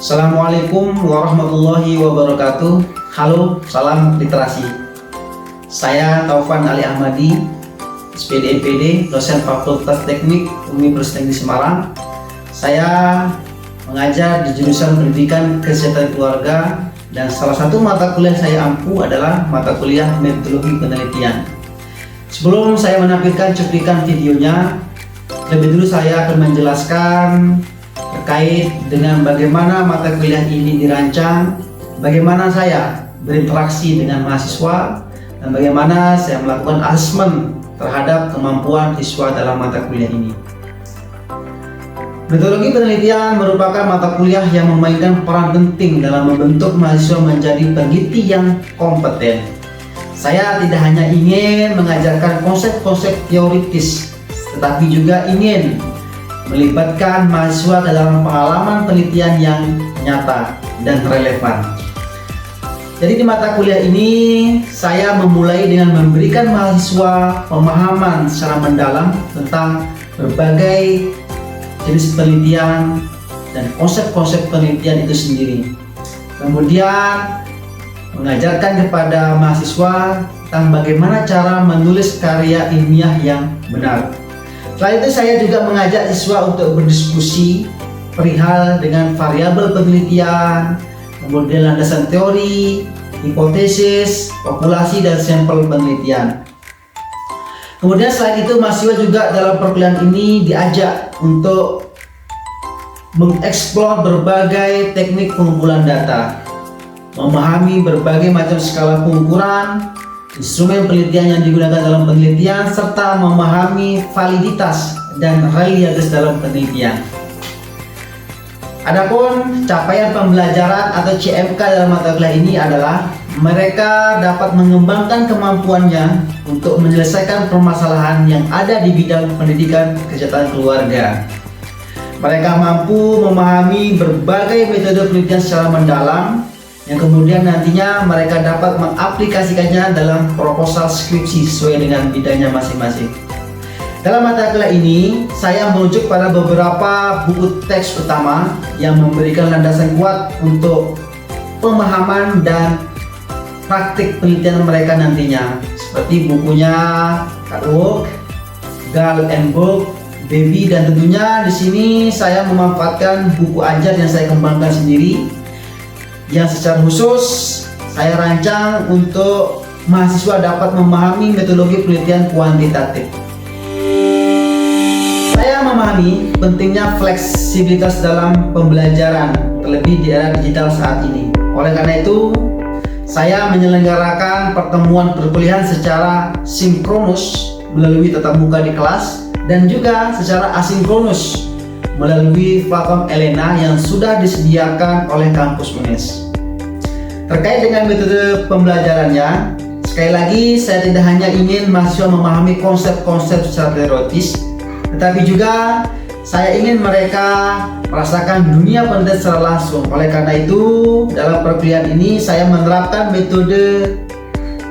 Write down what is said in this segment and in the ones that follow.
Assalamualaikum warahmatullahi wabarakatuh. Halo, salam literasi. Saya Taufan Ali Ahmadi, SPD MPD, dosen Fakultas Teknik Universitas Negeri Semarang. Saya mengajar di jurusan Pendidikan Kesehatan Keluarga dan salah satu mata kuliah saya ampu adalah mata kuliah Metodologi Penelitian. Sebelum saya menampilkan cuplikan videonya, lebih dulu saya akan menjelaskan terkait dengan bagaimana mata kuliah ini dirancang, bagaimana saya berinteraksi dengan mahasiswa, dan bagaimana saya melakukan asesmen terhadap kemampuan siswa dalam mata kuliah ini. Metodologi penelitian merupakan mata kuliah yang memainkan peran penting dalam membentuk mahasiswa menjadi peneliti yang kompeten. Saya tidak hanya ingin mengajarkan konsep-konsep teoritis, tetapi juga ingin melibatkan mahasiswa dalam pengalaman penelitian yang nyata dan relevan. Jadi di mata kuliah ini saya memulai dengan memberikan mahasiswa pemahaman secara mendalam tentang berbagai jenis penelitian dan konsep-konsep penelitian itu sendiri. Kemudian mengajarkan kepada mahasiswa tentang bagaimana cara menulis karya ilmiah yang benar. Selain itu saya juga mengajak siswa untuk berdiskusi perihal dengan variabel penelitian, kemudian landasan teori, hipotesis, populasi, dan sampel penelitian. Kemudian selain itu mahasiswa juga dalam perkuliahan ini diajak untuk mengeksplor berbagai teknik pengumpulan data, memahami berbagai macam skala pengukuran, instrumen penelitian yang digunakan dalam penelitian, serta memahami validitas dan reliabilitas dalam penelitian. Adapun capaian pembelajaran atau CMK dalam mata kuliah ini adalah mereka dapat mengembangkan kemampuannya untuk menyelesaikan permasalahan yang ada di bidang pendidikan kesehatan keluarga. Mereka mampu memahami berbagai metode penelitian secara mendalam yang kemudian nantinya mereka dapat mengaplikasikannya dalam proposal skripsi sesuai dengan bidangnya masing-masing. Dalam mata kuliah ini, saya merujuk pada beberapa buku teks utama yang memberikan landasan kuat untuk pemahaman dan praktik penelitian mereka nantinya, seperti bukunya Catwalk, Gall and Book, Baby, dan tentunya di sini saya memanfaatkan buku ajar yang saya kembangkan sendiri, yang secara khusus saya rancang untuk mahasiswa dapat memahami metodologi penelitian kuantitatif. Saya memahami pentingnya fleksibilitas dalam pembelajaran, terlebih di era digital saat ini. Oleh karena itu, saya menyelenggarakan pertemuan perkuliahan secara sinkronus melalui tatap muka di kelas dan juga secara asinkronus melalui platform Elena yang sudah disediakan oleh kampus UNES. Terkait dengan metode pembelajarannya, sekali lagi saya tidak hanya ingin mahasiswa memahami konsep-konsep secara teoritis, tetapi juga saya ingin mereka merasakan dunia penelitian secara langsung. Oleh karena itu, dalam perkuliahan ini saya menerapkan metode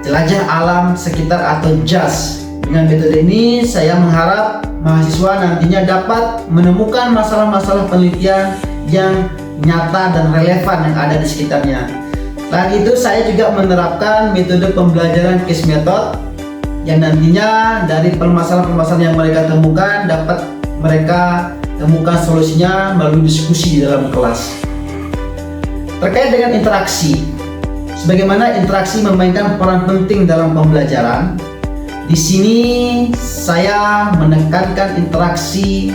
jelajah alam sekitar atau JAS. Dengan metode ini saya mengharap mahasiswa nantinya dapat menemukan masalah-masalah penelitian yang nyata dan relevan yang ada di sekitarnya. Selain itu saya juga menerapkan metode pembelajaran case method yang nantinya dari permasalahan-permasalahan yang mereka temukan dapat mereka temukan solusinya melalui diskusi di dalam kelas. Terkait dengan interaksi, sebagaimana interaksi memainkan peran penting dalam pembelajaran, di sini saya menekankan interaksi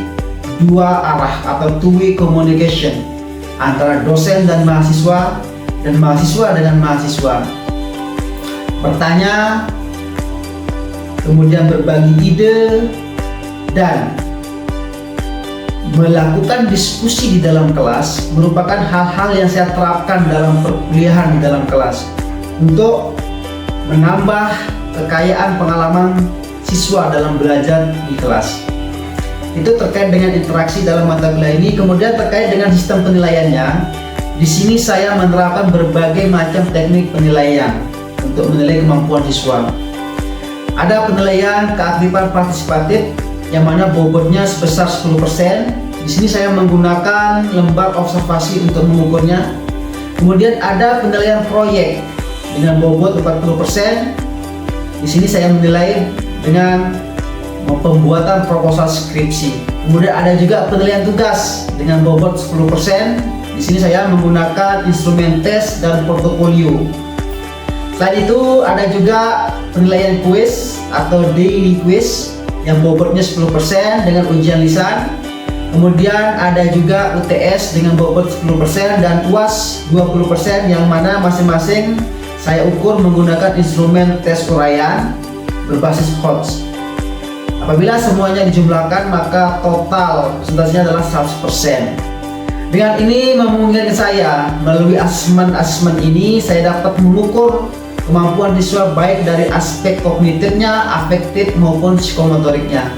dua arah atau two-way communication antara dosen dan mahasiswa dengan mahasiswa. Bertanya, kemudian berbagi ide, dan melakukan diskusi di dalam kelas merupakan hal-hal yang saya terapkan dalam perkuliahan di dalam kelas untuk menambah kekayaan pengalaman siswa dalam belajar di kelas. Itu terkait dengan interaksi dalam mata kuliah ini. Kemudian terkait dengan sistem penilaiannya, di sini saya menerapkan berbagai macam teknik penilaian untuk menilai kemampuan siswa. Ada penilaian keaktifan partisipatif yang mana bobotnya sebesar 10%. Di Di sini saya menggunakan lembar observasi untuk mengukurnya. Kemudian ada penilaian proyek dengan bobot 40%. Di sini saya menilai dengan pembuatan proposal skripsi. Kemudian ada juga penilaian tugas dengan bobot 10%. Di sini saya menggunakan instrumen tes dan portofolio. Selain itu ada juga penilaian kuis atau daily quiz yang bobotnya 10% dengan ujian lisan. Kemudian ada juga UTS dengan bobot 10% dan UAS 20% yang mana masing-masing saya ukur menggunakan instrumen tes uraian berbasis HOTS. Apabila semuanya dijumlahkan maka total presentasinya adalah 100%. Dengan ini memungkinkan saya melalui asesmen ini saya dapat mengukur kemampuan siswa baik dari aspek kognitifnya, afektif maupun psikomotoriknya.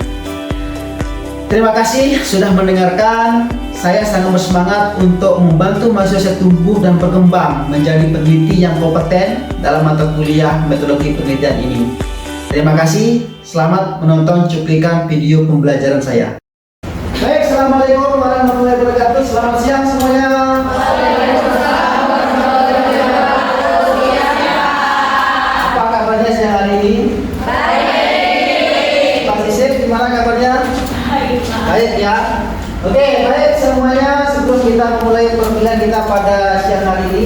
Terima kasih sudah mendengarkan. Saya sangat bersemangat untuk membantu mahasiswa tumbuh dan berkembang menjadi peneliti yang kompeten dalam mata kuliah metodologi penelitian ini. Terima kasih, selamat menonton cuplikan video pembelajaran saya. Baik, assalamualaikum warahmatullahi wabarakatuh. Selamat siang semuanya. Apa kabarnya siang hari ini? Baik. Pak Sisip, gimana kabarnya? Baik ya. Oke, baik semuanya. Sebelum kita memulai perkuliahan kita pada siang hari ini,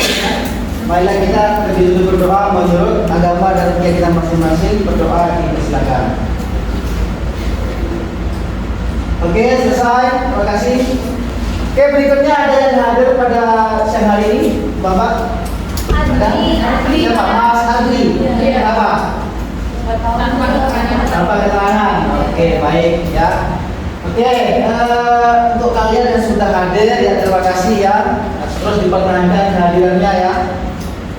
marilah kita lebih dulu berdoa menurut agama dan keyakinan masing-masing. Berdoa dipersilakan. Oke, selesai. Terima kasih. Oke, berikutnya ada yang hadir pada siang hari ini, Bapak. Adli. Siapa? Mas Adli. Apa? Apa keterangan? Oke, baik ya. Oke, untuk kalian yang sudah hadir ya terima kasih ya. Terus dipertahankan kehadirannya ya.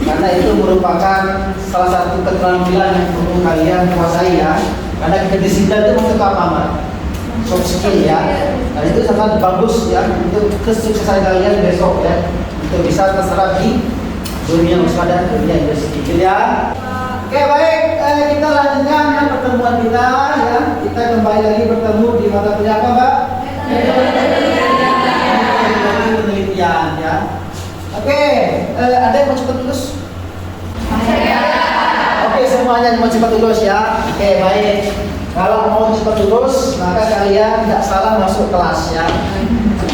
Karena itu merupakan salah satu keterampilan yang perlu kalian kuasai ya. Karena kedisiplinan itu untuk apa, Mas? Soft skill ya. Dan itu sangat bagus ya untuk kesuksesan kalian besok ya. Untuk bisa terserap di dunia usaha dan dunia industri ya. Oke, baik, kita lanjutkan ya pertemuan kita ya. Kita kembali lagi bertemu di mata kuliah apa, Mbak? Penelitian ya. Oke, ada yang mau cepat lulus? Oke, semuanya mau cepat lulus ya. Oke, baik. Kalau mau cepat lulus, maka kalian tidak salah masuk kelas ya.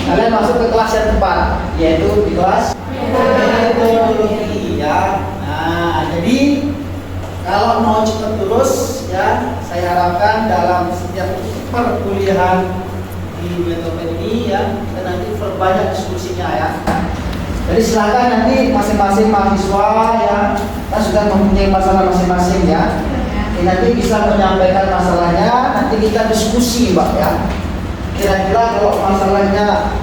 Kalian masuk ke kelas yang tepat, yaitu di kelas metodologi ya. Nah, jadi kalau mau cepat lulus ya, saya harapkan dalam setiap perkuliahan di metode ini ya, kita nanti perbanyak diskusinya ya. Jadi silakan nanti masing-masing mahasiswa ya, kita sudah mempunyai masalah masing-masing ya. Nanti bisa menyampaikan masalahnya, nanti kita diskusi Mbak ya. Kira-kira kalau masalahnya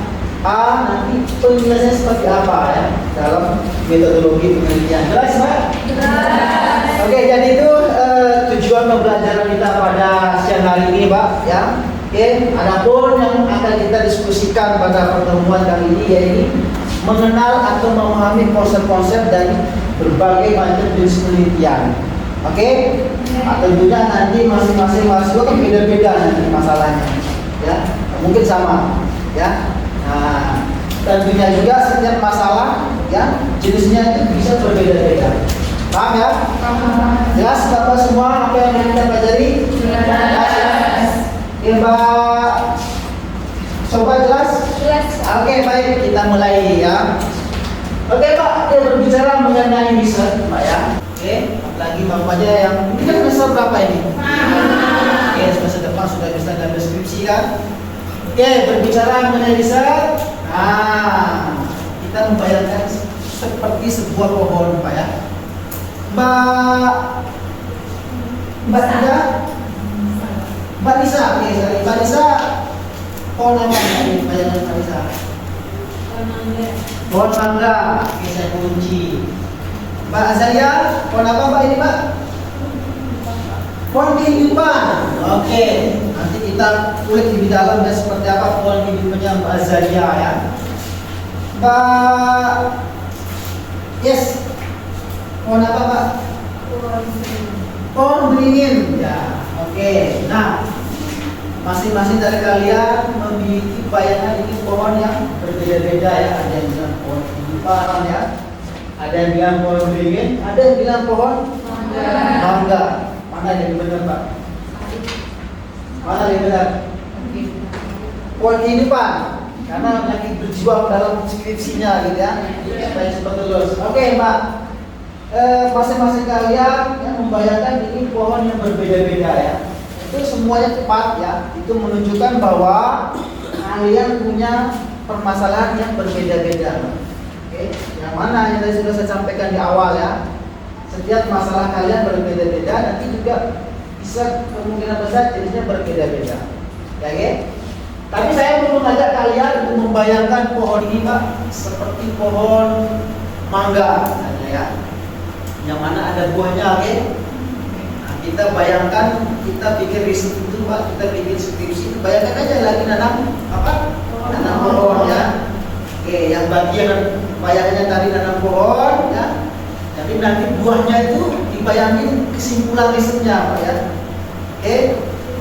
A, nanti penjelasannya seperti apa ya dalam metodologi penelitian. Jelas Mbak? Jelas. Oke, jadi itu tujuan pembelajaran kita pada siang hari ini Mbak ya. Oke, adapun yang akan kita diskusikan pada pertemuan kali ini yaitu mengenal atau memahami konsep-konsep dari berbagai macam jenis penelitian. Oke, tentunya nanti masing-masing mahasiswa kan beda-beda nanti masalahnya, ya mungkin sama, ya. Nah, tentunya juga setiap masalah, ya jenisnya itu bisa berbeda-beda. Paham ya? Jelas Bapak semua apa yang kita pelajari? Jelas. Ya, Mbak. Coba jelas? Jelas. Oke, baik kita mulai ya. Oke Pak, kita berbicara mengenai riset, Pak ya. Oke, lagi bapaknya yang ini kan semester berapa ini? Oke, semester depan sudah bisa dapat deskripsi kan? Oke, berbicara mengenai riset. Nah, kita membayangkan seperti sebuah pohon, Pak ya. Mbak Nisa, oke, sorry. Mbak Nisa, pohon apa ini? Bayangan Mbak Nisa. Pohon mangga, oke saya kunci. Mbak Azalia, pohon apa Mbak ini Mbak? Pohon kehidupan. Oke, nanti kita kulik lebih dalam ya seperti apa pohon kehidupannya Mbak Azalia ya. Mbak, yes, pohon apa Mbak? Pohon beringin. Ya, oke. Nah, masing-masing dari kalian memiliki bayangan ini pohon yang berbeda-beda ya. Ada yang bilang pohon kehidupan ya, ada yang bilang pohon beringin, ada yang bilang pohon mangga. Mana yang benar Pak? Mana yang benar? Pohon kehidupan, karena lagi berjuang dalam skripsinya gitu ya, supaya cepat lulus. Oke Mbak, masing-masing kalian yang membayangkan ini pohon yang berbeda-beda ya. Itu semuanya tepat ya. Itu menunjukkan bahwa kalian punya permasalahan yang berbeda-beda. Oke, yang mana yang tadi sudah saya sampaikan di awal ya. Setiap masalah kalian berbeda-beda, nanti juga bisa kemungkinan besar jenisnya berbeda-beda. Ya, oke? Tapi saya mau mengajak kalian untuk membayangkan pohon ini Pak seperti pohon mangga misalnya ya. Yang mana ada buahnya, oke? Nah, kita bayangkan, kita bikin riset itu Pak, kita bikin skripsi itu, bayangkan aja lagi nanam apa? Nanam pohon ya. Oke, yang bagian bayangannya tadi nanam pohon ya. Jadi nanti buahnya itu dibayangin kesimpulan risetnya Pak ya. Oke,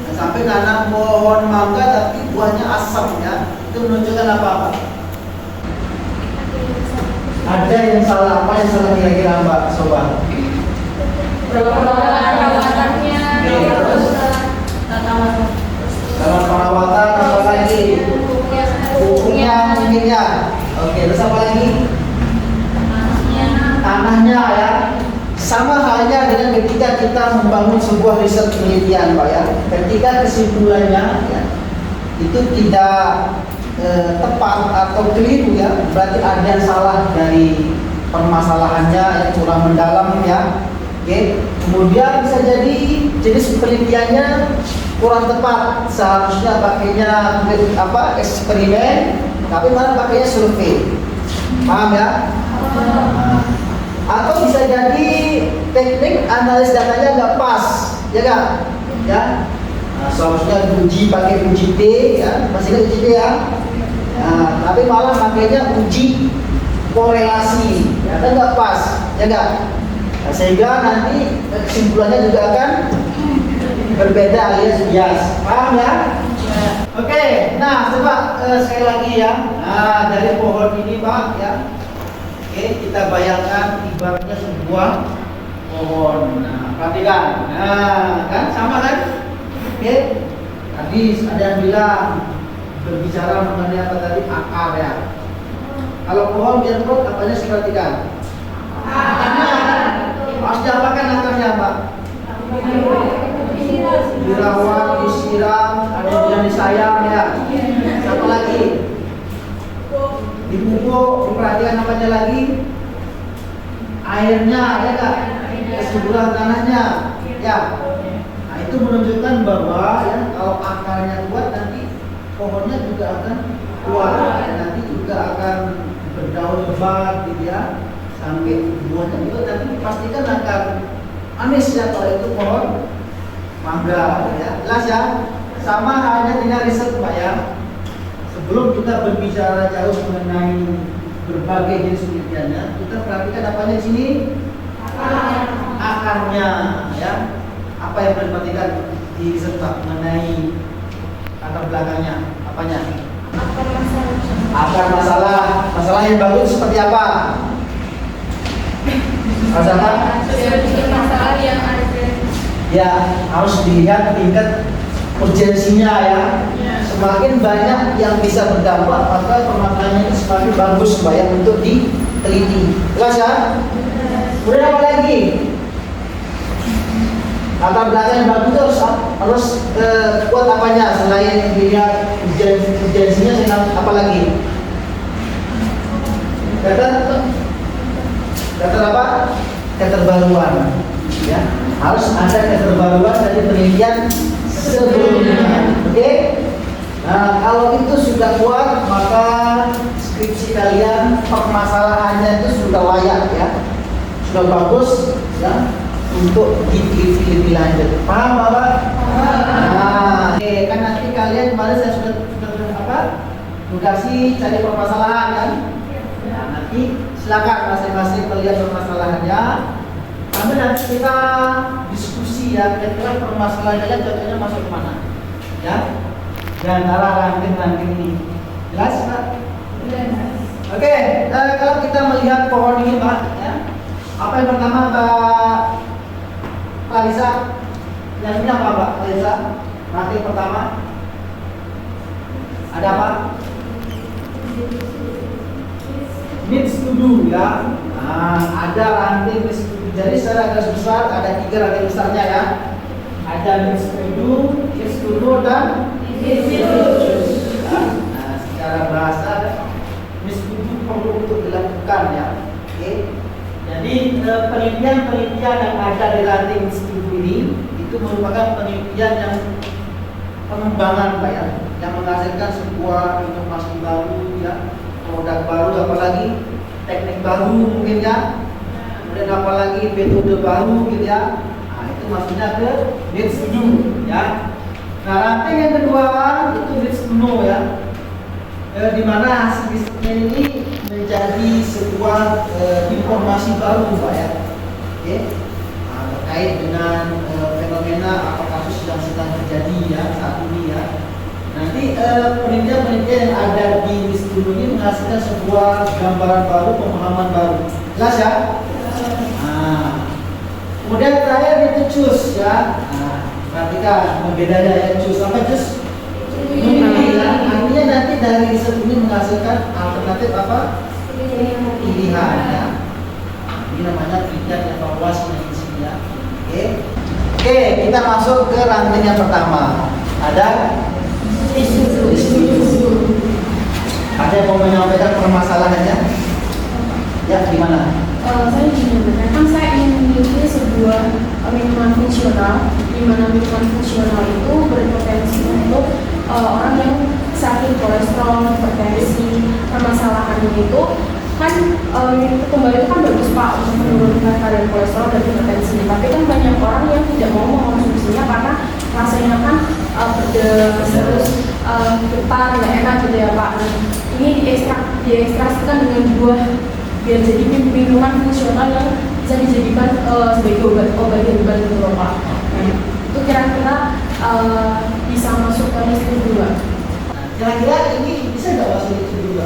nah, sampai nanam pohon mangga tapi buahnya asam ya. Itu menunjukkan apa Pak? Ada yang salah, apa yang salah kira-kira Mbak Sobat? Perawatannya, dalam perawatan apa lagi? Pupuknya mungkin ya. Oke, terus apa lagi? Tanahnya ya. Sama halnya dengan ketika kita membangun sebuah riset penelitian Pak ya. Ketika kesimpulannya ya, itu tidak tepat atau keliru ya, berarti ada yang salah dari permasalahannya yang kurang mendalam ya. Oke, kemudian bisa jadi jenis penelitiannya kurang tepat, seharusnya pakainya apa eksperimen, tapi malah pakainya survei. Paham ya? Atau bisa jadi teknik analis datanya nggak pas, ya kan? Ya, nah, seharusnya uji pakai uji T ya, masih kan uji T ya. Nah, tapi malah makanya uji korelasi, ya kan nggak pas, ya nggak? Nah, sehingga nanti kesimpulannya juga akan berbeda alias bias, paham ya? Oke, nah coba sekali lagi ya. Nah, dari pohon ini Pak ya. Oke, kita bayangkan ibaratnya sebuah pohon. Nah, perhatikan. Nah, kan sama kan? Oke. Tadi ada yang bilang berbicara mengenai apa tadi? Akar ya. Kalau pohon biar kuat, apanya sih perhatikan? Akarnya. Harus diapakan akarnya, Pak? Dirawat, disiram, ada yang bilang disayang ya. Apa lagi? Dipupuk, diperhatikan apanya lagi? Airnya, ya kak? Kesuburan tanahnya, ya. Nah, itu menunjukkan bahwa ya kalau akarnya kuat nanti pohonnya juga akan kuat, dan nanti juga akan berdaun lebat, gitu ya. Sampai buahnya juga nanti dipastikan akan manis ya kalau itu pohon mangga, ya. Jelas ya? Sama halnya dengan riset Pak ya. Sebelum kita berbicara jauh mengenai berbagai jenis penelitiannya, kita perhatikan apanya di sini? Akarnya, ya. Apa yang perlu diperhatikan di riset Pak mengenai latar belakangnya? Apanya? Akar masalah. Masalah yang bagus seperti apa? Rasakan? masalah yang ada. Ya, harus dilihat tingkat urgensinya ya. Semakin banyak yang bisa berdampak, maka permasalahannya itu semakin bagus supaya untuk diteliti. Jelas ya? Kemudian apa lagi? Latar belakang yang bagus harus kuat apanya selain dilihat urgensinya, apa lagi? Kata apa? Keterbaruan. Ya, harus ada keterbaruan dari penelitian sebelumnya. Oke? Nah, kalau itu sudah kuat, maka skripsi kalian permasalahannya itu sudah layak ya, sudah bagus ya untuk diteliti lebih lanjut. Paham Bapak? Nah, oke, kan nanti kalian kemarin saya sudah apa? Tugasi cari permasalahan kan? Nah, nanti silakan masing-masing melihat permasalahannya. Kami nanti kita diskusi ya, kira-kira permasalahan kalian contohnya masuk kemana? Ya. di antara ranting-ranting ini. Jelas, Pak? Jelas. Oke, kalau kita melihat pohon ini, Pak, ya, apa yang pertama, Pak Lisa? Yang ini apa, Pak Lisa? Ranting pertama ada apa? Needs to do, ya. Nah, ada ranting needs to do. Jadi secara garis besar ada 3 ranting besarnya, ya. Ada needs to do, dan needs to choose. Ya. Nah, secara bahasa needs to do perlu untuk dilakukan, ya. Oke. Jadi penelitian yang ada di ranting needs to do ini itu merupakan penelitian yang pengembangan, Pak, ya, yang menghasilkan sebuah inovasi baru, ya, produk baru, apalagi teknik baru mungkin, ya, kemudian apalagi metode baru gitu, ya. Nah, itu maksudnya ke needs to do, ya. Nah, ranting yang kedua itu needs to know, ya, di mana hasil risetnya ini menjadi sebuah informasi baru, Pak, ya. Oke. Nah, terkait dengan fenomena atau kasus yang sedang terjadi, ya, saat ini, ya. Nanti penelitian yang ada di studio ini menghasilkan sebuah gambaran baru, pemahaman baru. Jelas, ya? Nah, kemudian terakhir itu choose, ya. Nah, perhatikan bedanya, ya, choose apa choose? Memilih, ya. Artinya nanti dari riset ini menghasilkan alternatif apa? Pilihan, ya. Ini namanya penelitian evaluasi di sini, ya. Oke, kita masuk ke ranting yang pertama. Ada ada yang mau menyampaikan permasalahannya? Ya, gimana? Saya ingin menyampaikan, kan saya ingin memiliki sebuah minuman fungsional, di mana minuman fungsional itu berpotensi untuk orang yang sakit kolesterol, hipertensi. Permasalahannya itu kan kembali itu kan bagus, Pak, untuk menurunkan kadar kolesterol dan hipertensi. Tapi kan banyak orang yang tidak mau mengkonsumsinya karena rasanya kan pedas, terus getar, nggak enak gitu, ya, Pak. Nah, ini diekstraksikan dengan buah biar jadi minuman fungsional yang bisa dijadikan sebagai obat herbal gitu loh, Pak. Nah, itu kira-kira bisa masuk ke list kedua. Kira-kira ini bisa nggak masuk list kedua?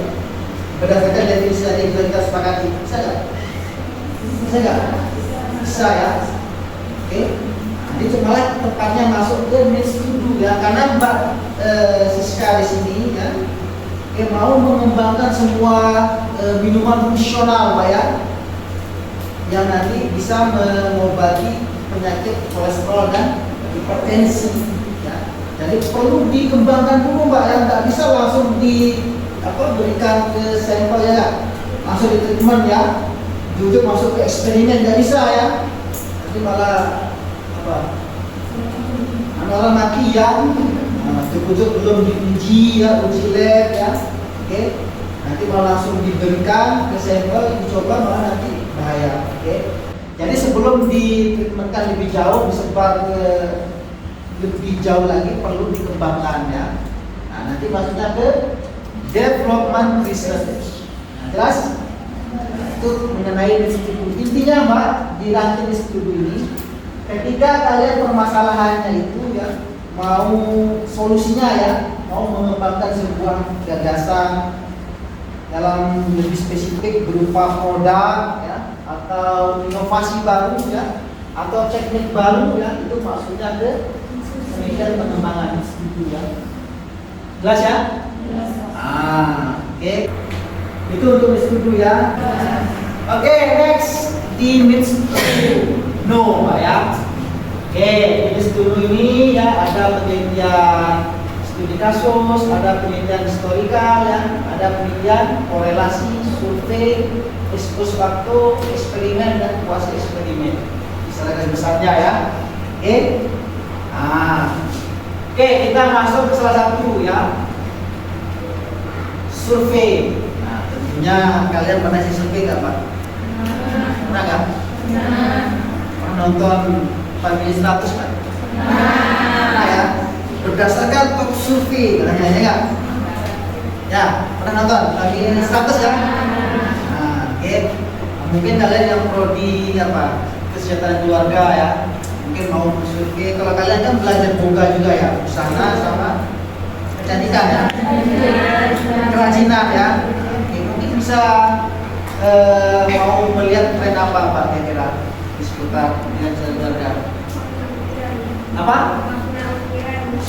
Berdasarkan definisi tadi yang kita sepakati, bisa nggak? Bisa nggak? Bisa, ya. Oke. Itu malah tepatnya masuk ke needs to do, ya, karena Mbak Siska di sini, ya, mau mengembangkan semua minuman fungsional, Pak, ya, yang nanti bisa mengobati penyakit kolesterol dan hipertensi, ya. Jadi perlu dikembangkan dulu, Mbak, yang nggak bisa langsung berikan ke sampel, ya, langsung di treatment, ya, jujur masuk ke eksperimen nggak bisa, ya. Jadi malah orang mati, ya, cukup belum diuji, ya, uji lab, ya. Oke. Nanti malah langsung diberikan ke sampel, dicoba, malah nanti bahaya. Oke. Jadi sebelum ditreatmentkan lebih jauh, disebar ke lebih jauh lagi, perlu dikembangkan, ya. Nah, nanti maksudnya ke development research. Nah, jelas? Itu mengenai institut. Intinya, Mbak, di ranting institut ini, ketika kalian permasalahannya itu, ya, mau solusinya, ya, mau mengembangkan sebuah gagasan dalam lebih spesifik berupa produk, ya, atau inovasi baru, ya, atau teknik baru, ya, itu maksudnya ke penelitian pengembangan studi, ya. Jelas, ya? Oke. Itu untuk studi, ya. Oke, next di needs to know, Pak, ya. Oke, needs to know ini, ya, ada penelitian studi kasus, ada penelitian historikal, ya, ada penelitian korelasi, survei, expose faktor, eksperimen, dan kuasi eksperimen. Secara garis besarnya, ya. Oke. Oke, kita masuk ke salah satu, ya, survei. Nah, tentunya kalian pernah isi survei nggak, Pak? Pernah nggak? Pernah nonton Family 100, Pak? Pernah, ya? Berdasarkan top survei, pernah nanya nggak? Ya, pernah nonton Family 100, ya? Nah, oke. Mungkin kalian yang prodi kesehatan keluarga, ya, mungkin mau survei. Kalau kalian kan belajar boga juga, ya, busana sama kecantikan ya, kerajinan ya. Oke, mungkin bisa mau melihat tren apa Pak kira-kira di seputar dengan keluarga? Apa?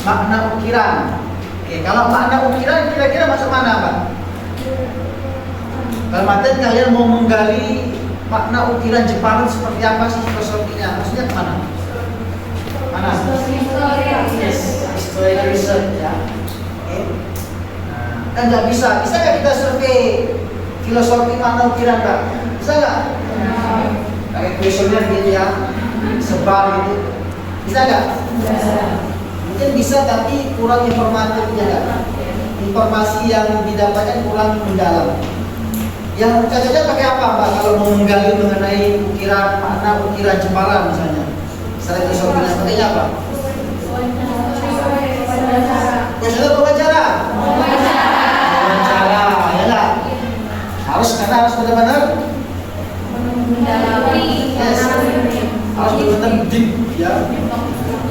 Makna ukiran. Oke, kalau makna ukiran kira-kira masuk mana Pak? Kalau materi kalian mau menggali makna ukiran Jepang seperti apa sih filosofinya? Maksudnya kemana? Mana? Yes, historical research ya. Oke. Nah, kan nggak bisa nggak kita survei filosofi makna ukiran Pak? Bisa nggak? Pakai kuesioner gitu ya, sebar gitu. Bisa nggak? Mungkin bisa tapi kurang informatif ya nggak? Informasi yang didapatkan kurang mendalam. Yang cocoknya pakai apa Pak kalau mau menggali mengenai ukiran makna ukiran Jepara misalnya? Secara filosofinya pakainya apa? Kuesioner wawancara, ya nggak? Karena harus benar-benar yes, harus benar-benar deep ya,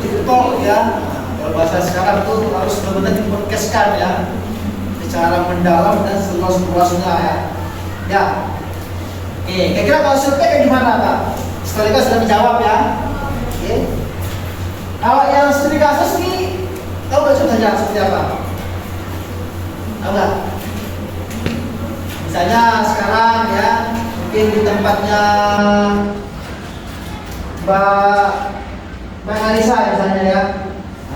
deep talk ya. Kalau bahasa sekarang tuh harus benar-benar dipodcastkan ya, secara mendalam dan seluas-luasnya ya. Ya, oke. Kira-kira kalau survei kayak gimana Pak? Sekaligus sudah menjawab ya. Oke. Kalau yang studi kasus nih, tahu nggak contohnya seperti apa? Tahu nggak? Misalnya sekarang ya, mungkin di tempatnya Mbak Alisa misalnya ya.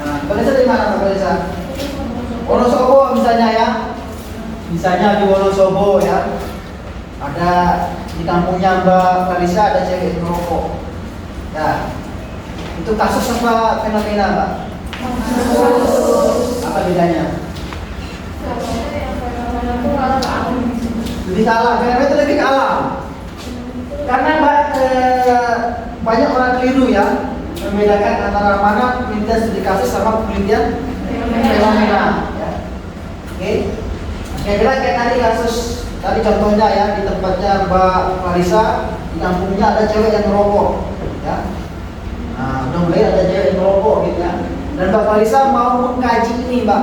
Nah, Mbak Alisa dari mana Mbak Alisa? Wonosobo misalnya ya. Misalnya di Wonosobo ya. Ada di kampungnya Mbak Alisa ada cewek merokok. Ya. Itu kasus apa fenomena Mbak? Apa bedanya? Lebih ke alam, fenomena itu lebih ke alam. Karena banyak orang keliru ya membedakan antara mana penelitian studi kasus sama penelitian fenomena. Ya. Oke, kira-kira kayak tadi kasus tadi contohnya ya di tempatnya Mbak Clarissa di kampungnya ada cewek yang merokok. Ya. Nah, udah ada cewek yang merokok gitu ya. Dan Mbak Clarissa mau mengkaji ini Mbak.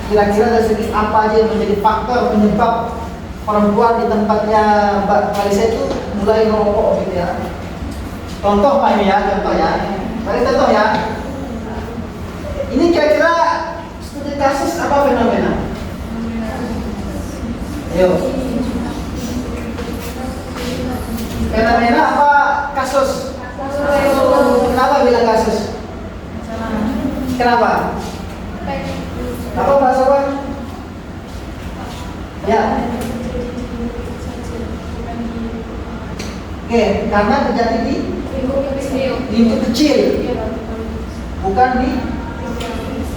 Kira-kira dari segi apa aja yang menjadi faktor penyebab perempuan di tempatnya Mbak Clarissa itu mulai merokok gitu ya. Contoh Pak ini ya, contoh ya. Mari contoh ya. Ini kira-kira studi kasus apa fenomena? Ayo. Fenomena apa kasus? Kenapa bilang kasus? Kenapa? Apa Pak Sobat? Ya. Oke, karena terjadi di lingkup kecil, bukan di.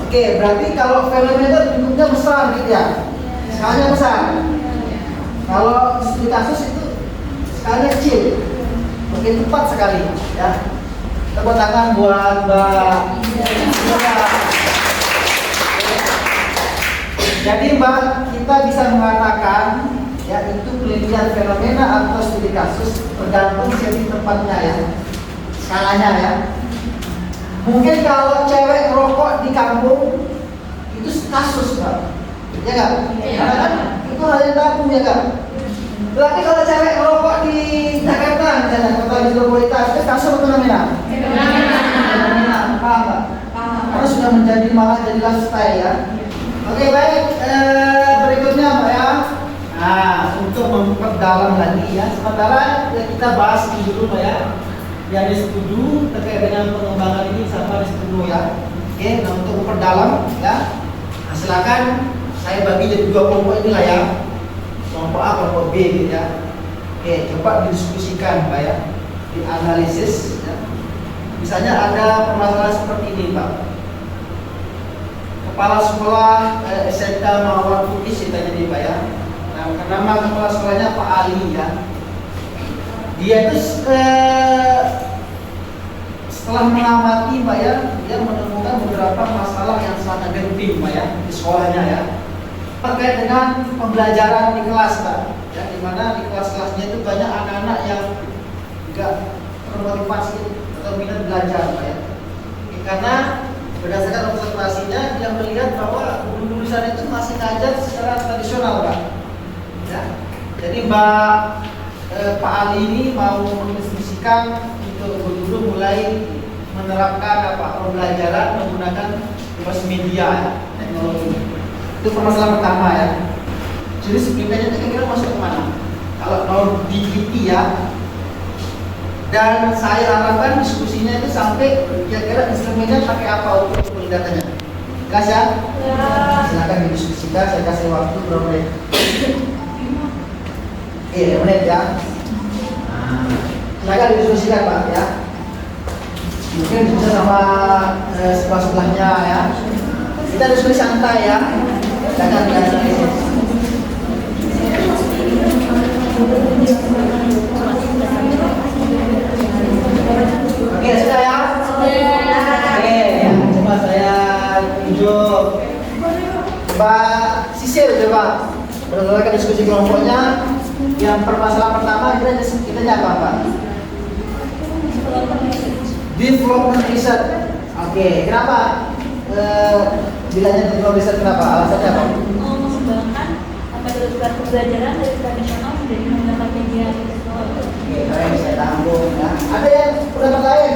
Oke, berarti kalau fenomena lingkupnya besar gitu ya, skalanya besar. Kalau studi kasus itu skalanya kecil. Oke, tepat sekali ya. Tepuk tangan buat Mbak. Jadi Mbak, kita bisa mengatakan ya itu penelitian fenomena atau studi kasus tergantung segi tempatnya ya, skalanya ya. Mungkin kalau cewek merokok di kampung itu kasus Mbak, ya nggak? Karena kan itu hal yang kampung ya nggak? Berarti kalau cewek merokok di Jakarta misalnya kota metropolitan itu kasus atau fenomena? Fenomena, paham nggak? Karena sudah menjadi malah jadi lifestyle ya. Oke baik, berikutnya Mbak ya. Nah, untuk memperdalam lagi ya, sementara kita bahas ini dulu Mbak ya. Yang disetuju terkait dengan pengembangan ini sama disetuju ya. Oke, nah untuk memperdalam ya, nah, silakan saya bagi jadi dua kelompok inilah ya. Kelompok A, kelompok B gitu ya. Oke, coba didiskusikan Mbak ya, dianalisis ya. Misalnya ada permasalahan seperti ini Pak. Kepala sekolah SMK Mawar Putih ceritanya nih Pak ya. Nah, nama kepala sekolahnya Pak Ali ya. Dia itu setelah mengamati Pak ya, dia menemukan beberapa masalah yang sangat genting Pak ya di sekolahnya ya. Terkait dengan pembelajaran di kelas Pak. Ya, di mana di kelas-kelasnya itu banyak anak-anak yang enggak termotivasi atau minat belajar Pak ya. Karena berdasarkan observasinya dia melihat bahwa guru-guru jurusan itu masih ngajar secara tradisional, Pak. Ya. Jadi Mbak Pak Ali ini mau menginstruksikan untuk guru-guru mulai menerapkan pembelajaran menggunakan informasi media, teknologi. Itu permasalahan pertama ya. Jadi sebelumnya itu kira-kira masuk ke mana? Kalau mau diikuti ya. Dan saya harapkan diskusinya itu sampai kira-kira instrumennya pakai apa untuk pendatannya. Jelas ya? Ya. Silakan didiskusikan. Saya kasih waktu berapa menit? 5 menit ya. Nah, silakan didiskusikan Pak ya. Mungkin bisa sama sebelah-sebelahnya ya. Kita diskusi santai ya. Jangan Oke, sudah ya? Oke, ya, coba saya tunjuk Mbak Sisil, coba berdasarkan diskusi kelompoknya. Yang permasalahan pertama kita apa Pak? Development research. Oke, kenapa? Bilangnya development research kenapa? Alasannya apa? Mengembangkan metode pembelajaran dari tradisional menjadi menggunakan media teknologi. Oke, kalian bisa tampung ya. Ada yang pendapat lain?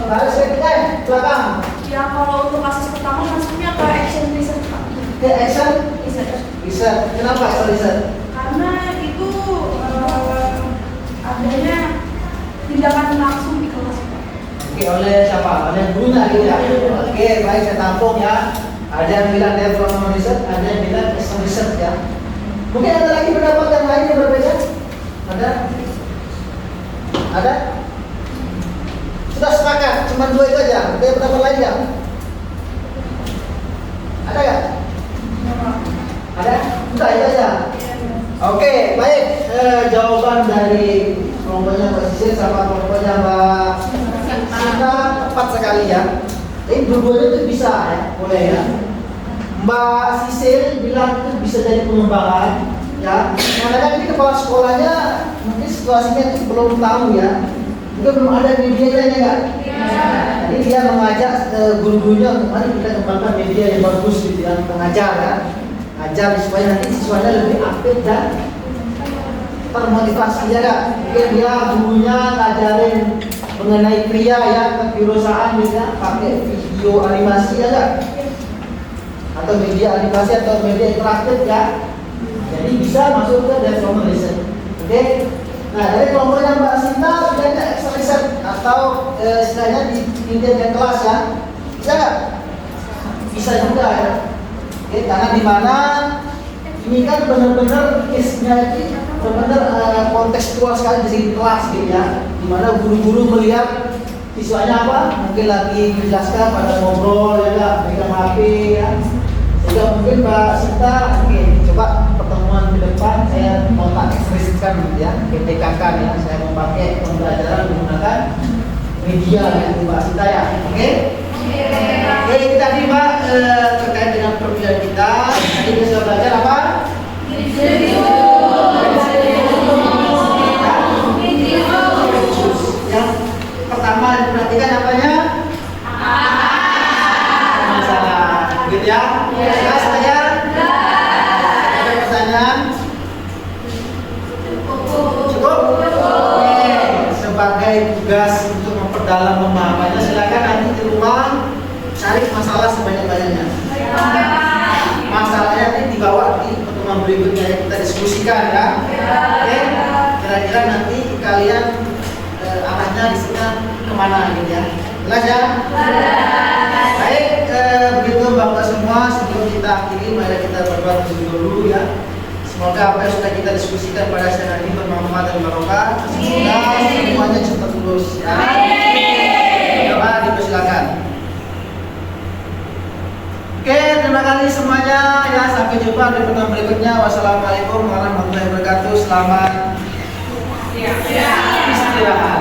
Harus ketiga, belakang. Ya kalau untuk kasus pertama maksudnya ke action research Pak. Ke action Research. Kenapa action research? Karena itu adanya tindakan langsung di kelas Pak. Oke, oleh siapa? Oleh gurunya gitu ya. Oke, baik, saya tampung ya. Ada yang bilang development research, ada yang bilang action research ya. Mungkin ada lagi pendapat yang lain yang berbeda? Ada? Ada? Sudah sepakat, cuma 2 itu aja. Ada pendapat lain nggak? Ada nggak? Ada? Sudah itu aja. Oke, baik. Jawaban dari kelompoknya Mbak Sisil sama kelompoknya Mbak Sinta tepat sekali ya. Ini dua-duanya itu bisa ya, boleh ya. Mbak Sisil bilang itu bisa jadi pengembangan ya. Kadang-kadang ini kepala sekolahnya mungkin situasinya itu belum tahu ya. Mungkin belum ada medianya enggak? Jadi dia mengajak guru-gurunya untuk mari kita kembangkan media yang bagus gitu ya, mengajar ya. Ajar supaya nanti siswanya lebih update dan termotivasi ya kak. Mungkin dia gurunya ngajarin mengenai pria ya, kewirausahaan bisa pakai video animasi ya kak, atau media animasi atau media interaktif ya. Jadi bisa masuk ke development research. Oke. Nah dari kelompoknya Mbak Sinta bilangnya extra research atau istilahnya di tingkat kelas ya. Bisa nggak? Bisa juga ya. Oke, karena di mana ini kan benar-benar case-nya itu benar-benar kontekstual sekali di sini kelas gitu ya. Di mana guru-guru melihat siswanya apa? Mungkin lagi menjelaskan pada ngobrol ya enggak, pegang HP ya. Sehingga mungkin Mbak Sinta, oke, coba pertemuan ke depan saya mau tak ekspresikan gitu ya, PPKK ya, saya mau pakai pembelajaran menggunakan media ya, Mbak Sinta ya. Oke? Oke, kita tadi Mbak terkait dengan perbedaan kita. Tadi kita sudah belajar apa? Yang pertama diperhatikan apanya? Masalah, gitu ya? Jelas saya? Ada pertanyaan? Cukup? Oke, sebagai tugas untuk memperdalam pemahamannya, silakan nanti di rumah cari masalah sebanyak-banyaknya. Masalahnya nanti dibawa di pertemuan berikutnya yang kita diskusikan ya. Oke, kira-kira nanti kalian arahnya di sini kemana gitu ya. Jelas ya? Baik, begitu Bapak semua, sebelum kita akhiri mari kita berdoa dulu ya. Semoga apa yang sudah kita diskusikan pada siang ini bermanfaat dan barokah. Semoga semuanya cepat lulus ya. Coba dipersilakan. Oke, terima kasih semuanya ya. Sampai jumpa di pertemuan berikutnya. Wassalamualaikum warahmatullahi wabarakatuh. Selamat istirahat.